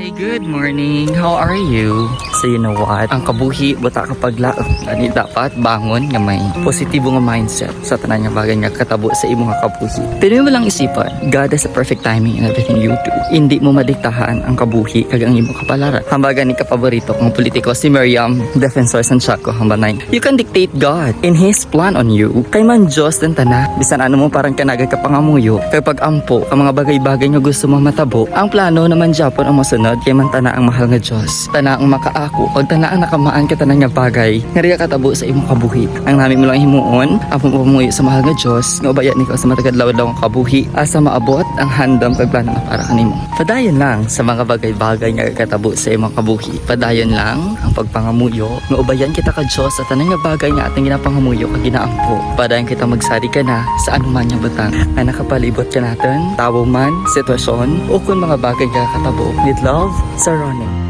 Hi, good morning. How are you? So you know what? Ang kabuhi, buta kapag laot. Ani dapat bangon nga may positibo nga mindset sa tanan nga bagay nga katabo sa imong kabuhi. Pero mo lang isipan, God has a perfect timing in everything you do. Hindi mo madiktahan ang kabuhi kag ang imong kapalaran. Hambaga ni kapaborito kong politiko si Miriam Defensor Santiago Hambanay. You can dictate God in His plan on you. Kay man Diyos den tana. Bisan ano mo parang kanagay ka pangamuyo. Kapag ampo ang mga bagay-bagay nga gusto mo matabo, ang plano naman Japon ang masunod kay man tana ang mahal nga Diyos. Tana ang makaako o tana ang nakamaan ka tanan nga bagay nga riya katabo sa imong kabuhi. Ang nami mo lang himuon ang pamumuyo sa mahal nga Diyos nga ubayan nikaw sa matagad lawad-law ang kabuhi asa maabot ang handam kag plano na para kanimo. Padayon lang sa mga bagay-bagay nga katabo sa imong kabuhi. Padayon lang ang pagpangamuyo nga ubayan kita ka Diyos sa tanan nga bagay nga ating ginapangamuyo kag ginaampo. Padayon kita magsari ka na sa anuman nga butang na nakapalibot ka natin, tao man, sitwasyon o kung mga bagay nga katabo. With love, Saronic.